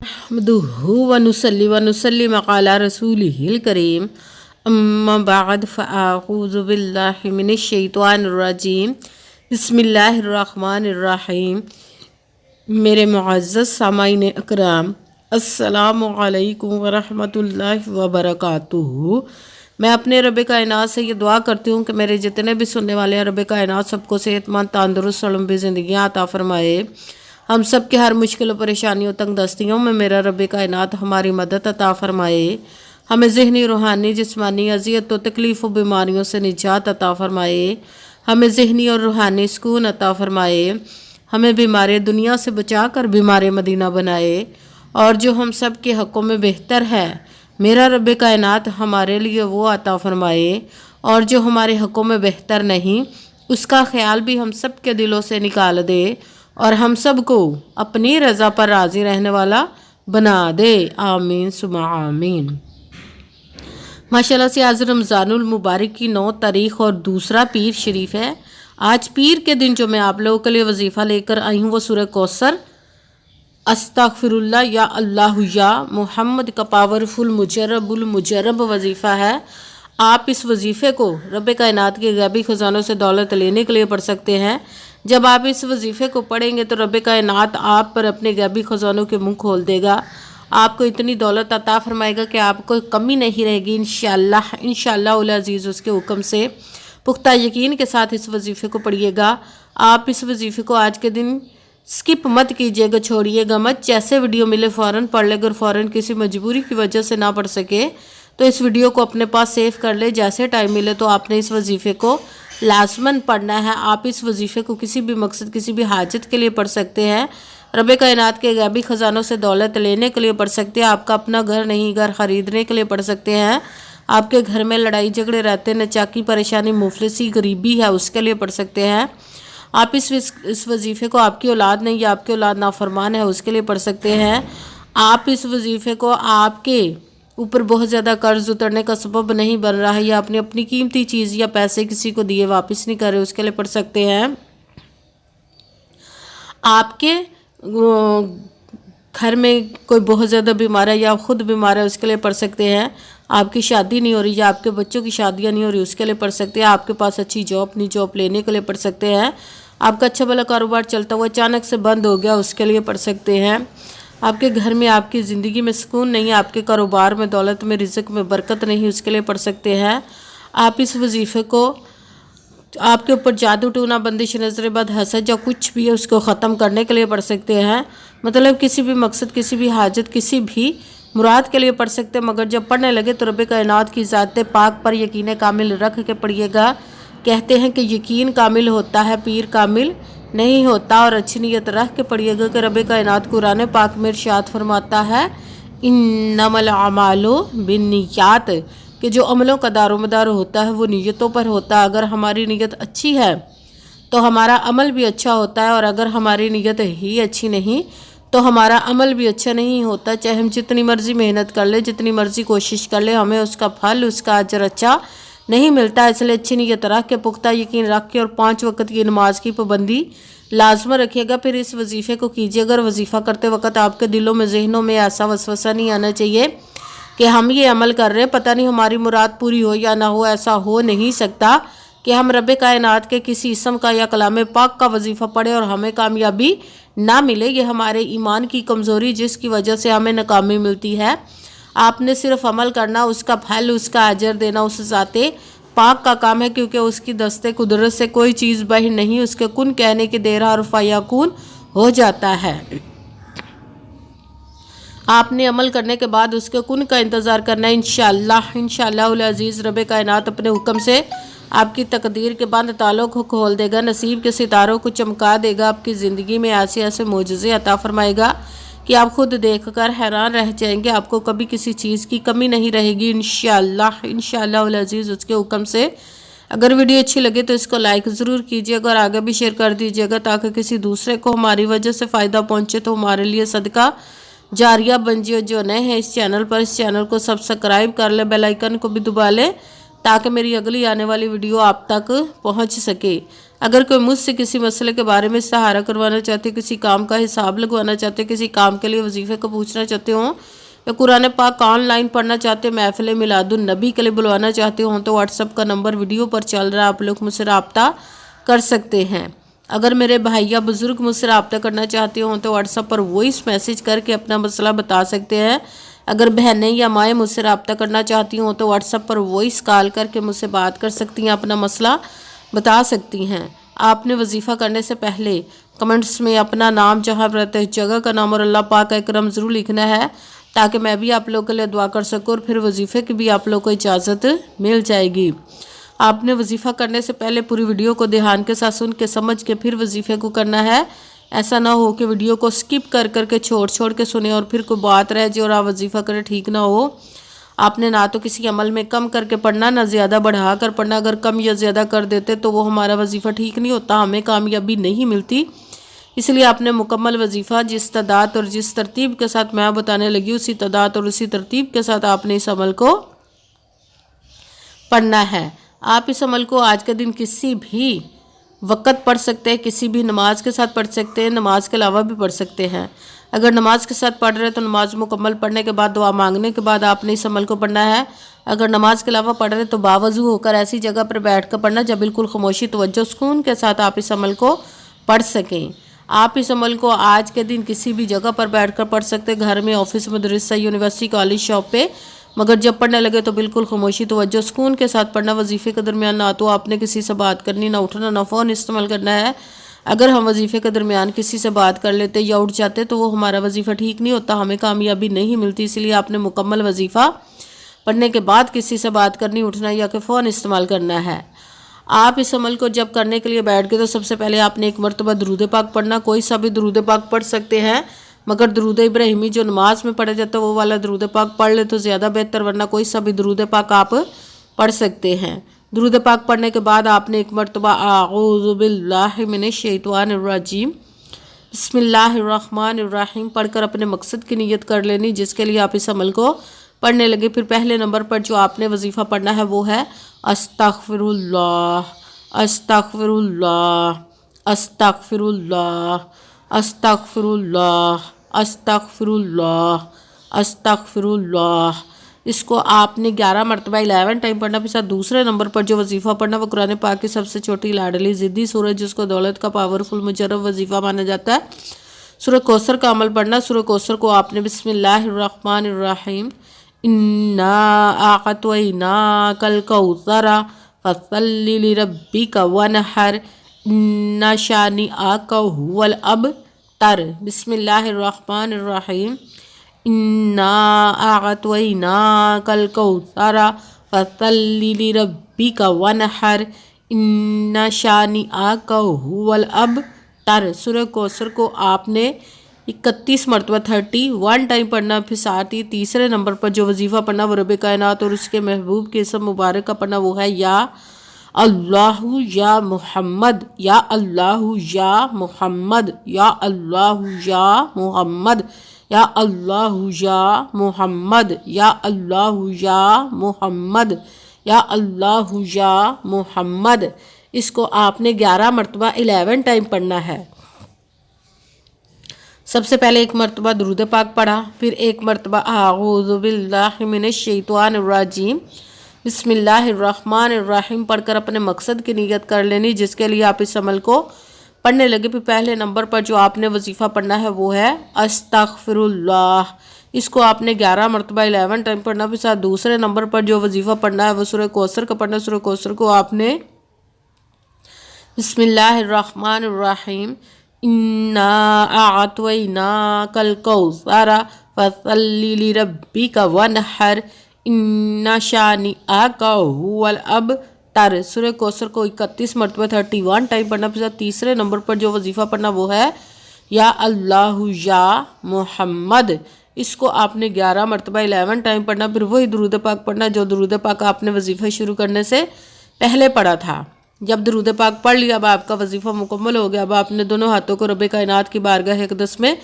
नहमदुहु व नुसल्ली व नुसल्लिम अला रसूलिहिल करीम अम्मा बाद फ़अऊज़ु बिल्लाहि मिनश शैतानिर रजीम बिस्मिल्लाहिर रहमानिर रहीम। मेरे मुअज़्ज़ज़ सामाईन अकराम, अस्सलामु अलैकुम व रहमतुल्लाहि व बरकातुहू। मैं अपने रब कायनात से ये दुआ करती हूँ कि मेरे जितने भी सुनने वाले हैं रब कायनात सबको सेहतमंद तंदुरुस्त और लंबी ज़िंदगियाँ अता फ़रमाए। हम सब के हर मुश्किल परेशानियों तंग दस्तियों में मेरा रब कायनात हमारी मदद अता फ़रमाए। हमें ज़हनी रूहानी जिस्मानी अज़ियत व तकलीफ़ व बीमारियों से निजात अता फ़रमाए। हमें ज़हनी और रूहानी सुकून अता फ़रमाए। हमें बीमार दुनिया से बचा कर बीमार मदीना बनाए। और जो हम सब के हक़ों में बेहतर है मेरा रब कायनात हमारे लिए वो अता फ़रमाए। और जो हमारे हक़ों में बेहतर नहीं उसका ख़्याल भी हम सब के दिलों से निकाल दे और हम सब को अपनी रज़ा पर राज़ी रहने वाला बना दे। आमीन सुमा आमीन। माशाल्लाह से आज रमज़ानुल मुबारक की 9 तारीख़ और दूसरा पीर शरीफ है। आज पीर के दिन जो मैं आप लोगों के लिए वजीफ़ा लेकर आई हूँ वो सूरह कौसर अस्तगफिरुल्लाह या अल्लाह या मोहम्मद का पावरफुल मुजरब वजीफ़ा है। आप इस वजीफ़े को रब कायनात के गैबी ख़जानों से दौलत लेने के लिए पढ़ सकते हैं। जब आप इस वजीफ़े को पढ़ेंगे तो रब कायनात आप पर अपने गैबी ख़जानों के मुंह खोल देगा। आपको इतनी दौलत अता फ़रमाएगा कि आपको कमी नहीं रहेगी इंशाअल्लाह। इंशाअल्लाह अज़ीज़ उसके हुक्म से पुख्ता यकीन के साथ इस वजीफ़े को पढ़िएगा। आप इस वजीफ़े को आज के दिन स्किप मत कीजिएगा, छोड़िएगा मत। जैसे वीडियो मिले फ़ौरन पढ़ ले। अगर फ़ौरन किसी मजबूरी की वजह से ना पढ़ सके तो इस वीडियो को अपने पास सेव कर ले। जैसे टाइम मिले तो आपने इस वजीफ़े को लाजमन पढ़ना है। आप इस वजीफ़े को किसी भी मकसद किसी भी हाजत के लिए पढ़ सकते हैं। रब कायनात के गैबी ख़जानों से दौलत लेने के लिए पढ़ सकते हैं। आपका अपना घर नहीं, घर ख़रीदने के लिए पढ़ सकते हैं। आपके घर में लड़ाई झगड़े रहते हैं, नचाकी परेशानी मुफलिसी गरीबी है, उसके लिए पढ़ सकते हैं। आप इस वजीफ़े को आपकी औलाद नहीं या आपकी औलाद नाफरमान है उसके लिए पढ़ सकते हैं। आप इस वजीफ़े को आपके ऊपर बहुत ज़्यादा कर्ज उतरने का सबब नहीं बन रहा है या आपने अपनी कीमती चीज़ या पैसे किसी को दिए वापस नहीं कर रहे उसके लिए पढ़ सकते हैं। आपके घर में कोई बहुत ज़्यादा बीमार है या खुद बीमार है उसके लिए पढ़ सकते हैं। आपकी शादी नहीं हो रही या आपके बच्चों की शादियां नहीं हो रही उसके लिए पढ़ सकते हैं। आपके पास अच्छी जॉब नहीं, जॉब लेने के लिए पढ़ सकते हैं। आपका अच्छा भला कारोबार चलता हुआ अचानक से बंद हो गया उसके लिए पढ़ सकते हैं। आपके घर में आपकी ज़िंदगी में सुकून नहीं, आपके कारोबार में दौलत में रिज़्क़ में बरकत नहीं उसके लिए पढ़ सकते हैं। आप इस वजीफ़े को आपके ऊपर जादू टूना बंदिश नज़र बद हसद या कुछ भी है उसको ख़त्म करने के लिए पढ़ सकते हैं। मतलब किसी भी मकसद किसी भी हाजत किसी भी मुराद के लिए पढ़ सकते हैं। मगर जब पढ़ने लगे तो रब कायनात की ज़ात पाक पर यकीन कामिल रख के पढ़िएगा। कहते हैं कि यकीन कामिल होता है, पीर कामिल नहीं होता। और अच्छी नीयत रख के पढ़िएगा कि रब कायनात कुरान पाक में इरशाद फरमाता है इन्नमल अमालु बिन्नियात, कि जो अमलों का दारोमदार होता है वो नीयतों पर होता है। अगर हमारी नीयत अच्छी है तो हमारा अमल भी अच्छा होता है और अगर हमारी नीयत ही अच्छी नहीं तो हमारा अमल भी अच्छा नहीं होता। चाहे हम जितनी मर्ज़ी मेहनत कर ले, जितनी मर्ज़ी कोशिश कर ले, हमें उसका फल उसका अजर अच्छा नहीं मिलता। इसलिए अच्छी नीयत रख के पुख्ता यकीन रख के और 5 वक्त की नमाज की पाबंदी लाजम रखिएगा। फिर इस वजीफ़े को कीजिए। अगर वजीफ़ा करते वक्त आपके दिलों में जहनों में ऐसा वसवसा नहीं आना चाहिए कि हम ये अमल कर रहे हैं पता नहीं हमारी मुराद पूरी हो या ना हो। ऐसा हो नहीं सकता कि हम रब कायनात के किसी इसम का या कलाम पाक का वजीफ़ा पढ़े और हमें कामयाबी ना मिले। ये हमारे ईमान की कमज़ोरी जिसकी वजह से हमें नाकामी मिलती है। आपने सिर्फ अमल करना, उसका फल उसका अजर देना उस ज़ाते पाक का काम है, क्योंकि उसकी दस्ते कुदरत से कोई चीज़ बाहर नहीं, उसके कुन कहने की देर और फ़याकुन हो जाता है। आपने अमल करने के बाद उसके कुन का इंतज़ार करना है। इंशाअल्लाह अज़ीज़ रब कायनात अपने हुक्म से आपकी तकदीर के बंद तालों को खोल देगा, नसीब के सितारों को चमका देगा, आपकी ज़िंदगी में ऐसे ऐसे मोजज़े अता फरमाएगा कि आप खुद देखकर हैरान रह जाएंगे। आपको कभी किसी चीज़ की कमी नहीं रहेगी इंशाअल्लाह अज़ीज़ उसके हुक्म से। अगर वीडियो अच्छी लगे तो इसको लाइक ज़रूर कीजिएगा और आगे भी शेयर कर दीजिएगा ताकि किसी दूसरे को हमारी वजह से फ़ायदा पहुँचे तो हमारे लिए सदका जारिया बन जाए। जो नए हैं इस चैनल पर इस चैनल को सब्सक्राइब कर ले, बेल आइकन को भी दबा लें ताकि मेरी अगली आने वाली वीडियो आप तक पहुंच सके। اگر کوئی مجھ سے کسی مسئلے کے بارے میں استخارہ کروانا چاہتے، کسی کام کا حساب لگوانا چاہتے، کسی کام کے لیے وظیفے کو پوچھنا چاہتے ہوں، یا قرآن پاک آن لائن پڑھنا چاہتے، محفل میلاد النبی کے لیے بلوانا چاہتے ہوں، تو واٹس ایپ کا نمبر ویڈیو پر چل رہا ہے، آپ لوگ مجھ سے رابطہ کر سکتے ہیں۔ اگر میرے بھائی یا بزرگ مجھ سے رابطہ کرنا چاہتے ہوں تو واٹس ایپ پر وائس میسیج کر کے اپنا مسئلہ بتا سکتے ہیں۔ اگر بہنیں یا مائیں مجھ سے رابطہ کرنا چاہتی ہوں تو واٹس ایپ پر وائس کال کر کے مجھ سے بات کر سکتی ہیں، اپنا مسئلہ بتا سکتی ہیں۔ آپ نے وظیفہ کرنے سے پہلے کمنٹس میں اپنا نام، جہاں پر رہتے ہیں جگہ کا نام اور اللہ پاک کا اکرم ضرور لکھنا ہے، تاکہ میں بھی آپ لوگوں کے لیے دعا کر سکوں، اور پھر وظیفے کی بھی آپ لوگوں کو اجازت مل جائے گی۔ آپ نے وظیفہ کرنے سے پہلے پوری ویڈیو کو دھیان کے ساتھ سن کے سمجھ کے پھر وظیفے کو کرنا ہے۔ ایسا نہ ہو کہ ویڈیو کو سکپ کر کے چھوڑ کے سنیں اور پھر کوئی بات رہ جائے اور آپ وظیفہ کریں، ٹھیک نہ ہو۔ آپ نے نہ تو کسی عمل میں کم کر کے پڑھنا، نہ زیادہ بڑھا کر پڑھنا۔ اگر کم یا زیادہ کر دیتے تو وہ ہمارا وظیفہ ٹھیک نہیں ہوتا، ہمیں کامیابی نہیں ملتی۔ اس لیے آپ نے مکمل وظیفہ جس تعداد اور جس ترتیب کے ساتھ میں بتانے لگی، اسی تعداد اور اسی ترتیب کے ساتھ آپ نے اس عمل کو پڑھنا ہے۔ آپ اس عمل کو آج کے دن کسی بھی وقت پڑھ سکتے ہیں، کسی بھی نماز کے ساتھ پڑھ سکتے ہیں، نماز کے علاوہ بھی پڑھ سکتے ہیں۔ اگر نماز کے ساتھ پڑھ رہے تو نماز مکمل پڑھنے کے بعد دعا مانگنے کے بعد آپ نے اس عمل کو پڑھنا ہے۔ اگر نماز کے علاوہ پڑھ رہے تو باوضو ہو کر ایسی جگہ پر بیٹھ کر پڑھنا جب بالکل خاموشی، توجہ، سکون کے ساتھ آپ اس عمل کو پڑھ سکیں۔ آپ اس عمل کو آج کے دن کسی بھی جگہ پر بیٹھ کر پڑھ سکتے، گھر میں، آفس، مدرسہ، یونیورسٹی، کالج، شاپ پہ، مگر جب پڑھنے لگے تو بالکل خاموشی، توجہ، سکون کے ساتھ پڑھنا۔ وظیفے کے درمیان نہ تو آپ نے کسی سے بات کرنی، نہ اٹھنا، نہ فون استعمال کرنا ہے۔ اگر ہم وظیفے کے درمیان کسی سے بات کر لیتے یا اٹھ جاتے تو وہ ہمارا وظیفہ ٹھیک نہیں ہوتا، ہمیں کامیابی نہیں ملتی۔ اس لیے آپ نے مکمل وظیفہ پڑھنے کے بعد کسی سے بات کرنی، اٹھنا یا کہ فون استعمال کرنا ہے۔ آپ اس عمل کو جب کرنے کے لیے بیٹھ گئے تو سب سے پہلے آپ نے ایک مرتبہ درود پاک پڑھنا۔ کوئی سا بھی درود پاک پڑھ سکتے ہیں، مگر درود ابراہیمی جو نماز میں پڑھا جاتا ہے وہ والا درود پاک پڑھ لے تو زیادہ بہتر، ورنہ کوئی سا بھی درود پاک آپ پڑھ سکتے ہیں۔ درود پاک پڑھنے کے بعد آپ نے ایک مرتبہ اعوذ باللہ من الشیطان الرجیم بسم اللہ الرحمن الرحیم پڑھ کر اپنے مقصد کی نیت کر لینی، جس کے لیے آپ اس عمل کو پڑھنے لگے۔ پھر پہلے نمبر پر جو آپ نے وظیفہ پڑھنا ہے وہ ہے استغفر اللہ، استغفر اللہ، استغفر اللہ، استغفر اللہ، استغفر اللہ، استغفر اللہ۔ اس کو آپ نے 11 مرتبہ 11 ٹائم پڑھنا۔ پھر ساتھ دوسرے نمبر پر جو وظیفہ پڑھنا وہ قرآن پاک کی سب سے چھوٹی لاڈلی ضدی سورج، جس کو دولت کا پاورفل مجرب وظیفہ مانا جاتا ہے، سورہ کوثر کا عمل پڑھنا۔ سورہ کوثر کو آپ نے بسم اللہ الرحمن الرحیم انا اعطیناک الکوثر فصل لربک وانحر ان شانئک ھو الابتر، بسم اللہ الرحمن الرحیم انا اعطیناک الکوثر فصل لربک وانحر ان شانئک ھو الابتر۔ سورہ کوثر کو آپ نے 31 مرتبہ 31 ٹائم پڑھنا۔ پھر ساتھ ہی تیسرے نمبر پر جو وظیفہ پڑھنا وہ رب کائنات اور اس کے محبوب کے اسم مبارک کا پڑھنا، وہ ہے یا اللہ یا محمد، یا اللہ یا محمد، یا اللہ یا محمد، یا اللہ یا محمد، یا اللہ یا محمد، یا اللہ یا محمد۔ اس کو آپ نے 11 مرتبہ 11 ٹائم پڑھنا ہے۔ سب سے پہلے ایک مرتبہ درود پاک پڑھا، پھر ایک مرتبہ اعوذ باللہ من الشیطان الرجیم بسم اللہ الرحمن الرحیم پڑھ کر اپنے مقصد کی نیت کر لینی، جس کے لیے آپ اس عمل کو پڑھنے لگے۔ پھر پہلے نمبر پر جو آپ نے وظیفہ پڑھنا ہے وہ ہے استغفر اللہ، اس کو آپ نے 11 مرتبہ 11 ٹائم پڑھنا۔ پھر ساتھ دوسرے نمبر پر جو وظیفہ پڑھنا ہے وہ سورہ کوثر کا پڑھنا۔ سورہ کوثر کو آپ نے بسم اللہ الرحمن الرحیم انا اعطیناک الکوثر فصل لربک وانحر ان شانئک ھو الابتر۔ سورہ کوثر کو 31 مرتبہ 31 ٹائم پڑھنا۔ پھر تیسرے نمبر پر جو وظیفہ پڑھنا وہ ہے یا اللہ یا محمد، اس کو آپ نے 11 مرتبہ 11 ٹائم پڑھنا۔ پھر وہی درود پاک پڑھنا جو درود پاک آپ نے وظیفہ شروع کرنے سے پہلے پڑھا تھا۔ جب درود پاک پڑھ لیا، اب آپ کا وظیفہ مکمل ہو گیا۔ اب آپ نے دونوں ہاتھوں کو رب کائنات کی بارگاہ اقدس میں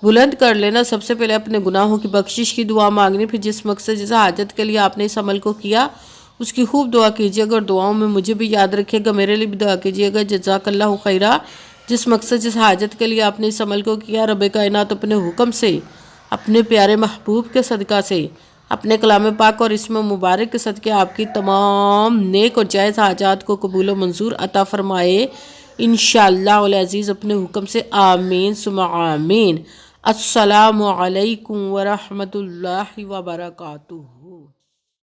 بلند کر لینا۔ سب سے پہلے اپنے گناہوں کی بخشش کی دعا مانگنی، پھر جس مقصد جس حاجت کے لیے آپ نے اس عمل کو کیا اس کی خوب دعا کیجیے گا اور دعاؤں میں مجھے بھی یاد رکھیے گا، میرے لیے بھی دعا کیجیے گا۔ جزاک اللہ خیرہ۔ جس مقصد جس حاجت کے لیے آپ نے اس عمل کو کیا، رب کائنات اپنے حکم سے، اپنے پیارے محبوب کے صدقہ سے، اپنے کلام پاک اور اسم مبارک کے صدقے آپ کی تمام نیک اور جائز حاجات کو قبول و منظور عطا فرمائے انشاءاللہ العزیز اپنے حکم سے، آمین ثم آمین۔ السلام علیکم ورحمۃ اللہ وبرکاتہ۔